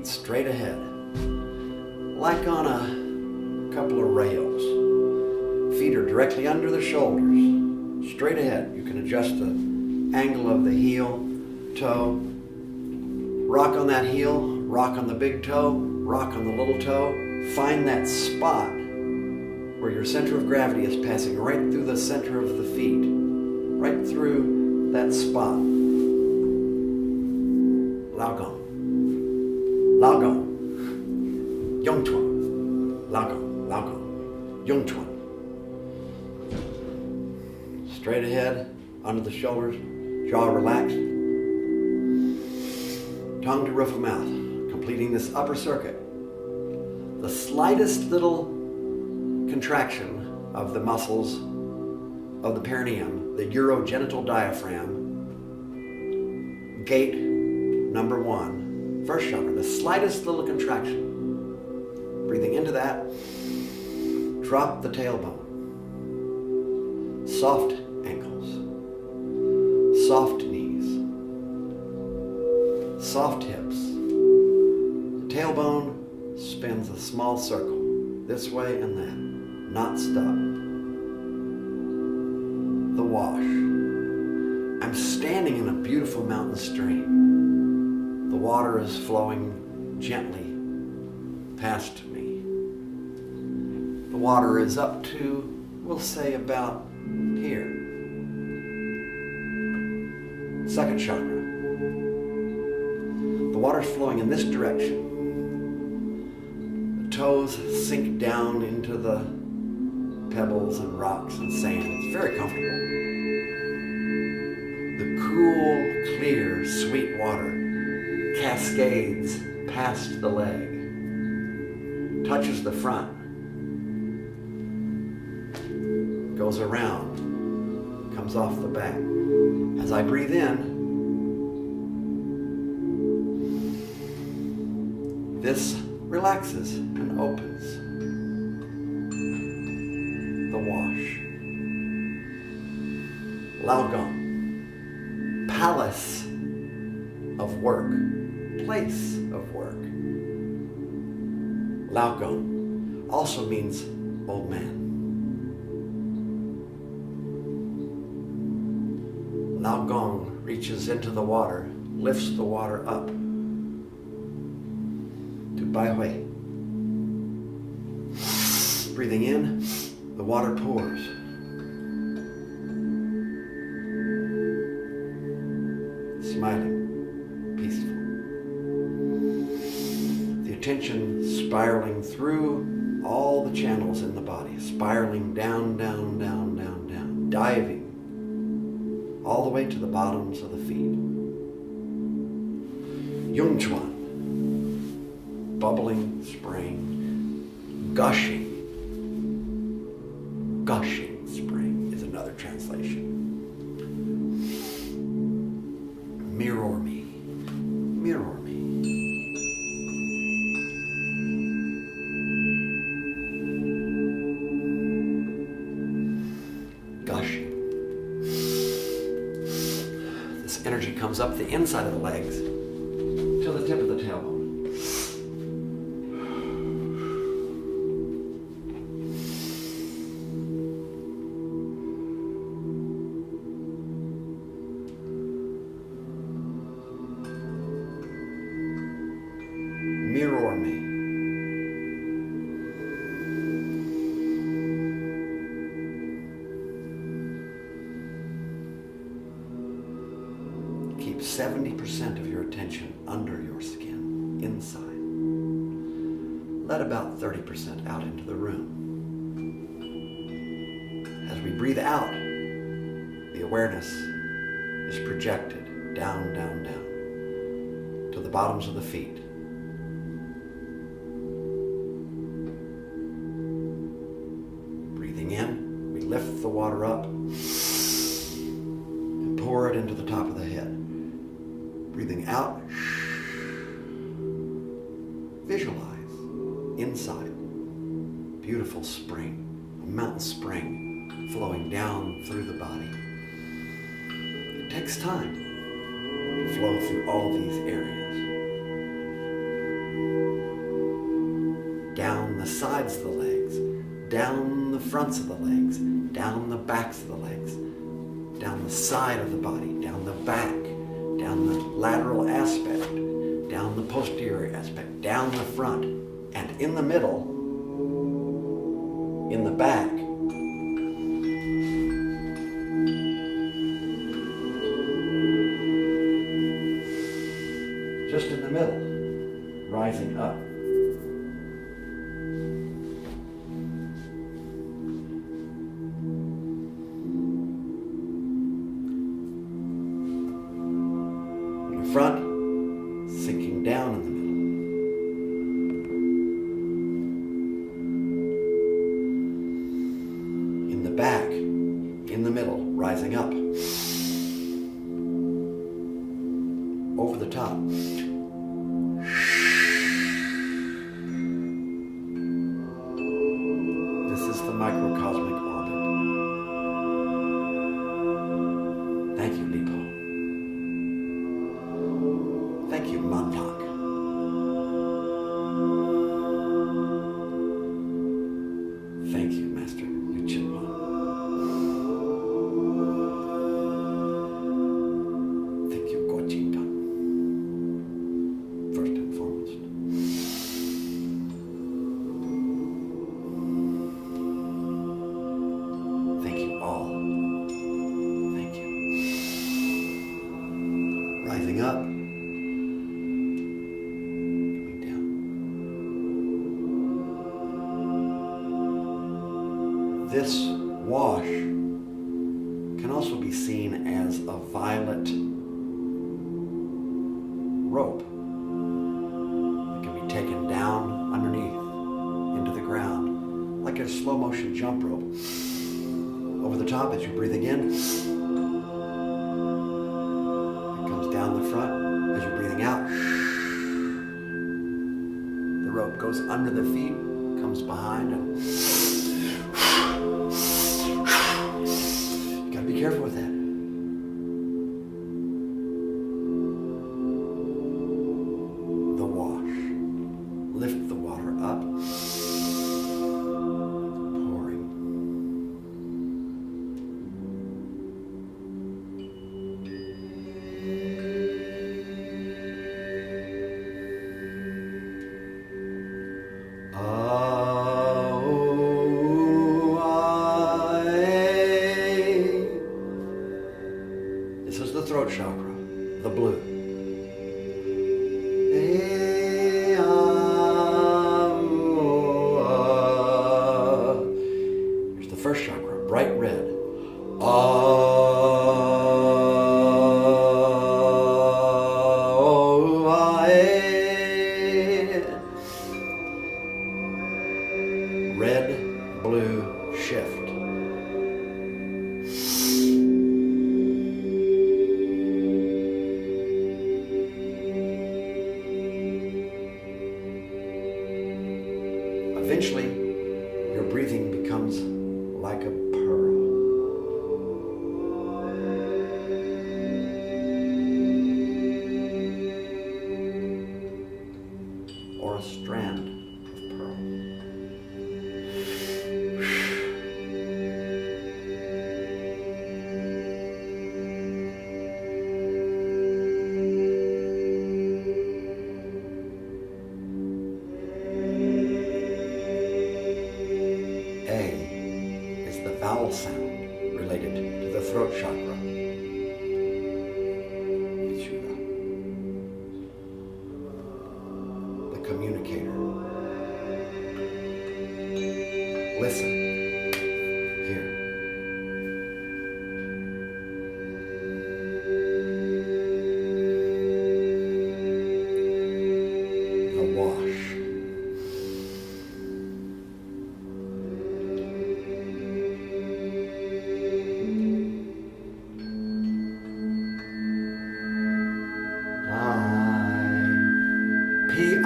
feet straight ahead, like on a couple of rails. Feet are directly under the shoulders, straight ahead. You can adjust the angle of the heel, toe. Rock on that heel, rock on the big toe, rock on the little toe. Find that spot where your center of gravity is passing right through the center of the feet, right through that spot. Lao Gong, Lao Gong, Yung Chuan, Lao Gong, Lao Gong, Yung Chuan. Straight ahead, under the shoulders, jaw relaxed, tongue to roof of mouth, completing this upper circuit. The slightest little contraction of the muscles of the perineum, the urogenital diaphragm, gate number 1, first chakra, the slightest little contraction. Breathing into that, drop the tailbone. Soft ankles, soft knees, soft hips. The tailbone spins a small circle, this way and that, not stop. The wash. I'm standing in a beautiful mountain stream. The water is flowing gently past me. The water is up to, we'll say, about here. Second chakra. The water's flowing in this direction. The toes sink down into the pebbles and rocks and sand. It's very comfortable. The cool, clear, sweet water cascades past the leg, touches the front, goes around, comes off the back. As I breathe in, this relaxes and opens. The wash. Lao Gong. Palace of work. Place of work. Lao Gong also means old man. Lao Gong reaches into the water, lifts the water up to Bai Hui. Breathing in, the water pours. Smiling, peaceful. The attention spiraling through all the channels in the body, spiraling down, down, down, down, down, diving all the way to the bottoms of the feet. Yung Chuan, bubbling spring, gushing. Gushing spring is another translation. Mirror me, mirror me. Gushing. This energy comes up the inside of the legs to the tip of the tailbone. Mirror me. Keep 70% of your attention under your skin, inside. Let about 30% out into the room. As we breathe out, the awareness is projected down, down, down to the bottoms of the feet. Breathing in, we lift the water up and pour it into the top of the head. Breathing out, visualize inside, beautiful spring, a mountain spring flowing down through the body. It takes time to flow through all these areas. the sides of the legs, down the fronts of the legs, down the backs of the legs, down the side of the body, down the back, down the lateral aspect, down the posterior aspect, down the front, and in the middle, in the back, just in the middle, rising up. In the front, sinking down in the middle. In the back, in the middle, rising up. Over the top. This is the microcosmic orbit. Thank you, Lipo. Thank you, Montauk. Thank you, Master Yuchilma. Thank you, Gochinka. First and foremost. Thank you all. Thank you. Rising up. Coming down. This wash can also be seen as a violet rope that can be taken down underneath into the ground like a slow motion jump rope. Over the top as you're breathing in, it comes down the front as you're breathing out. The rope goes under the feet, comes behind, and you gotta be careful with that. The wash. Lift the water up. Pouring. This is the throat chakra, the blue. Here's the first chakra, bright red. Red, blue, shift. Eventually, your breathing becomes like a pearl. Or a strand of pearl. Vowel sound related to the throat chakra. Vishuddha. The communicator. Listen. Hear. The wash. Pineal.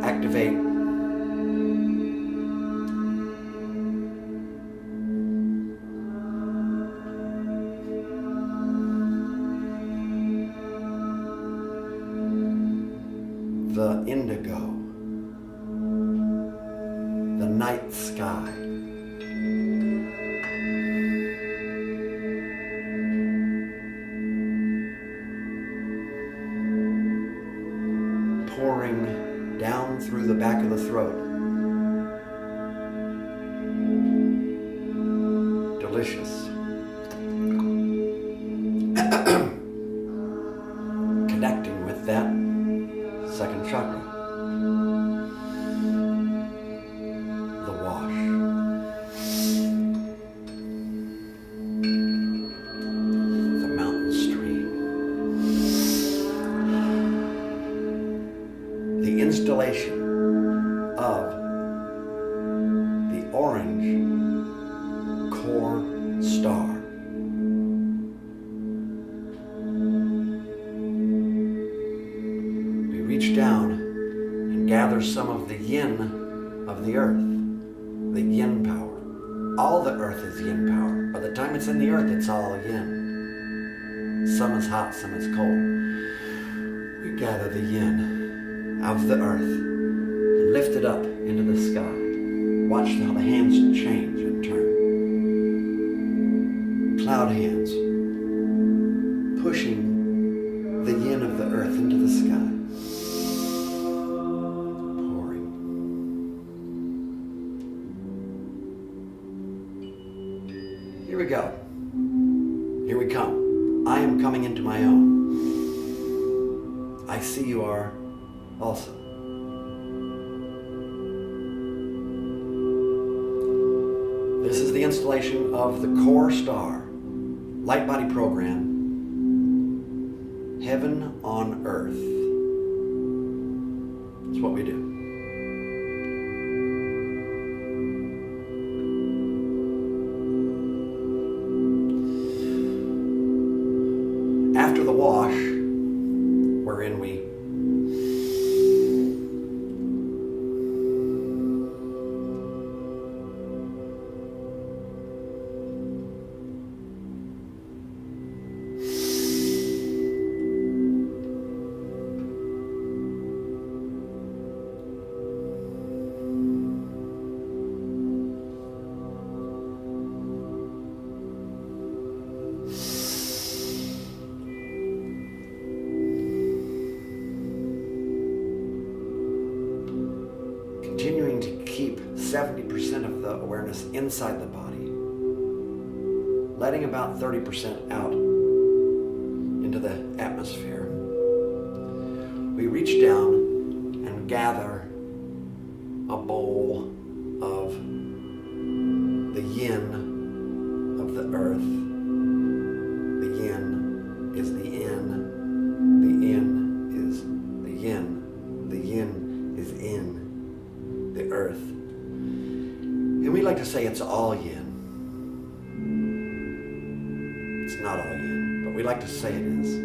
Activate. the indigo, the night sky. Pouring down through the back of the throat. Delicious. Connecting with that second chakra. The wash. The mountain stream. The installation of the orange core star. We reach down and gather some of the yin of the earth, the yin power. All the earth is yin power. By the time it's in the earth, it's all yin. Some is hot, some is cold. We gather the yin of the earth and lift it up into the sky. Watch how the hands change and turn. Cloud hands pushing the yin of the earth into the sky. Pouring. Here we go. Here we come. I am coming into my own. I see you are also. This is the installation of the core star, light body program, heaven on earth. That's what we do. After the wash, wherein we continuing to keep 70% of the awareness inside the body, letting about 30% out into the atmosphere. We reach down and gather a bowl of the yin of the earth. The yin is the in. The in is the yin. The yin is in the earth. And we like to say it's all yin. It's not all yin, but we like to say it is.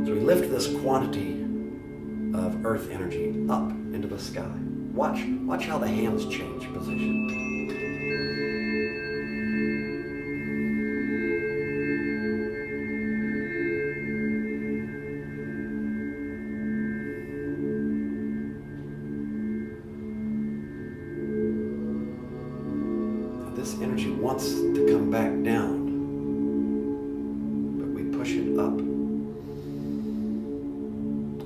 So we lift this quantity of earth energy up into the sky. Watch how the hands change position. This energy wants to come back down, but we push it up.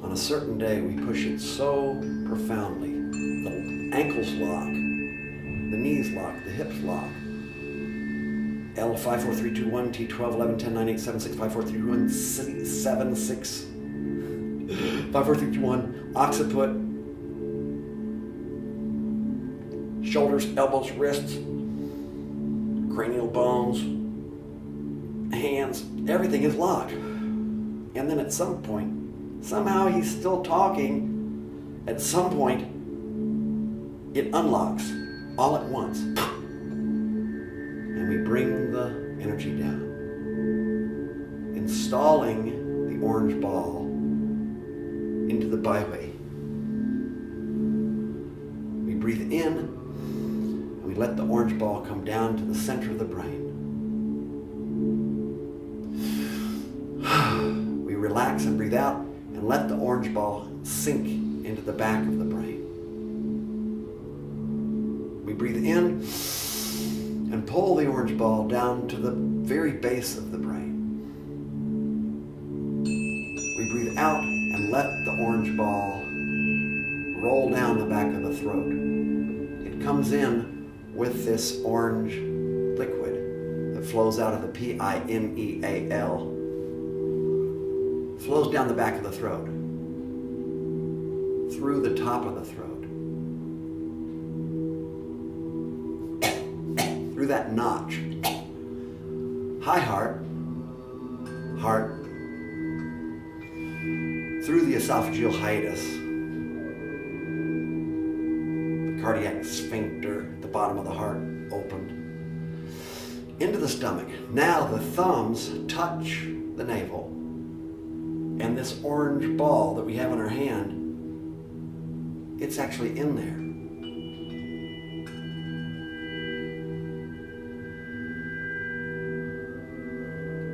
On a certain day, we push it so profoundly. The ankles lock, the knees lock, the hips lock. L 5 4 3 2 1 T 12 11 10 9 8 7 6 5 4 3 2 1 7 6 5 4 3 2 1 occiput, shoulders, elbows, wrists, cranial bones, hands, everything is locked. And then at some point, somehow he's still talking. At some point, it unlocks all at once. And we bring the energy down, installing the orange ball into the byway. We breathe in, and we let the orange ball come down to the center of the brain. We relax. relax and breathe out and let the orange ball sink into the back of the brain. We breathe in and pull the orange ball down to the very base of the brain. We breathe out and let the orange ball roll down the back of the throat. It comes in with this orange liquid that flows out of the pineal, flows down the back of the throat, through the top of the throat, through that notch. High heart, through the esophageal hiatus, the cardiac sphincter at the bottom of the heart opened, into the stomach. Now the thumbs touch the navel, and this orange ball that we have in our hand, it's actually in there.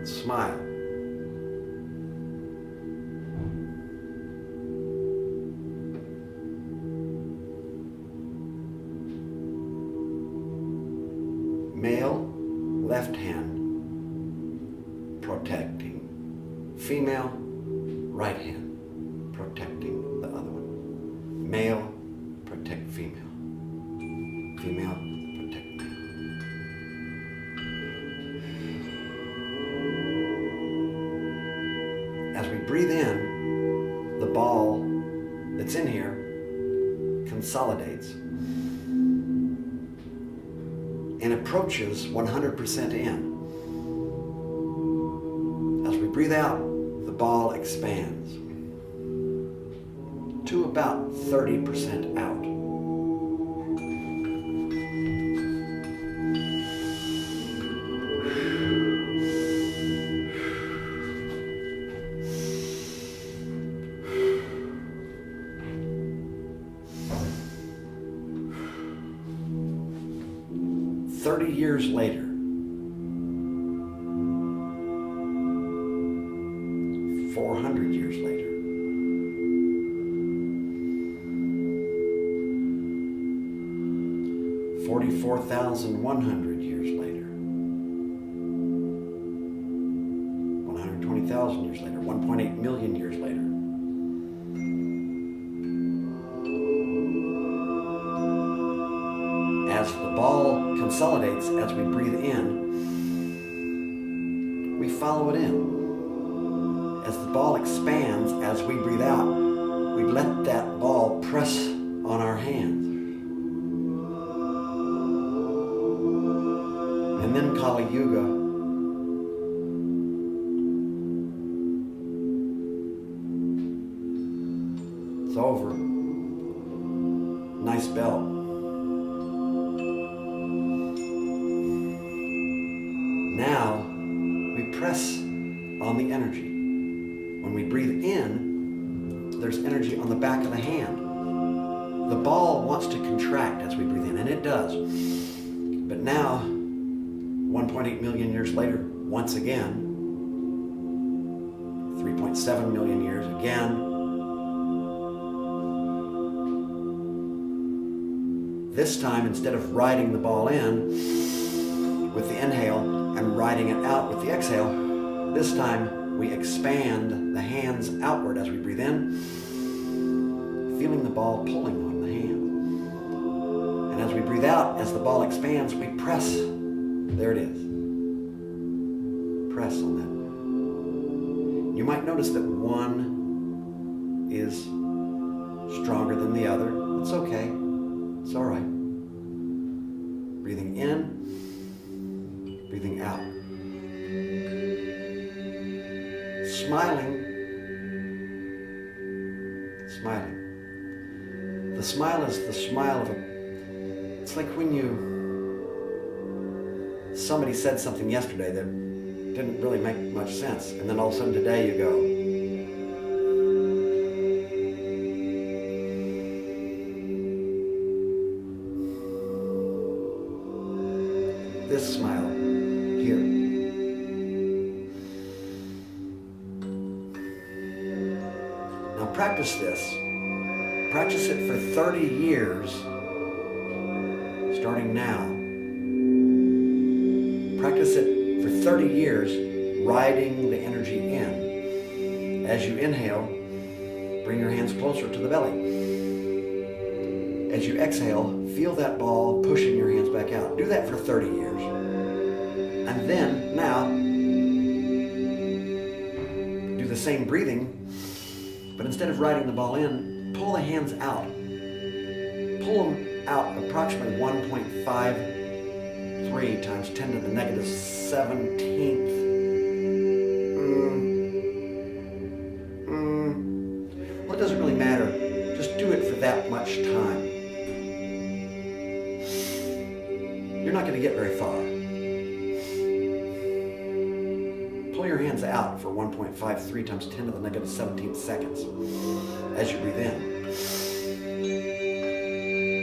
Smile. Male, left hand, protecting. Female, right hand, protecting the other one. Male, protect female. Female, protect male. As we breathe in, the ball that's in here consolidates and approaches 100% in. As we breathe out, the ball expands to about 30% out. Years later, 400 years later, 44,100 years later, 120,000 years later, 1.8 million years later, as the ball consolidates, as we breathe in, we follow it in. As the ball expands, as we breathe out, we let that ball press on our hands. And then Kali Yuga, it's over. Nice belt. Now, we press on the energy. When we breathe in, there's energy on the back of the hand. The ball wants to contract as we breathe in, and it does. But now, 1.8 million years later, once again, 3.7 million years again, this time, instead of riding the ball in with the inhale, and riding it out with the exhale, this time we expand the hands outward as we breathe in, feeling the ball pulling on the hand. And as we breathe out, as the ball expands, we press. There it is. Press on that. You might notice that one is stronger than the other. It's okay. It's all right. Breathing in, breathing out. Smiling. Smiling. The smile is the smile of it's like when somebody said something yesterday that didn't really make much sense, and then all of a sudden today you go, this smile here. practice this. Practice it for 30 years, starting now. Practice it for 30 years, riding the energy in. As you inhale, bring your hands closer to the belly. As you exhale, feel that ball pushing your hands back out. Do that for 30 years. And then, now, do the same breathing, but instead of riding the ball in, pull the hands out. Pull them out approximately 1.53 times 10 to the negative 17th. Well, it doesn't really matter. Just do it for that much time. You're not going to get very far. Pull your hands out for 1.53 times 10 to the negative 17th seconds as you breathe in.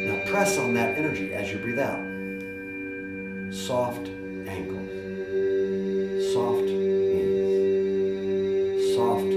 Now press on that energy as you breathe out. Soft ankles, soft knees, soft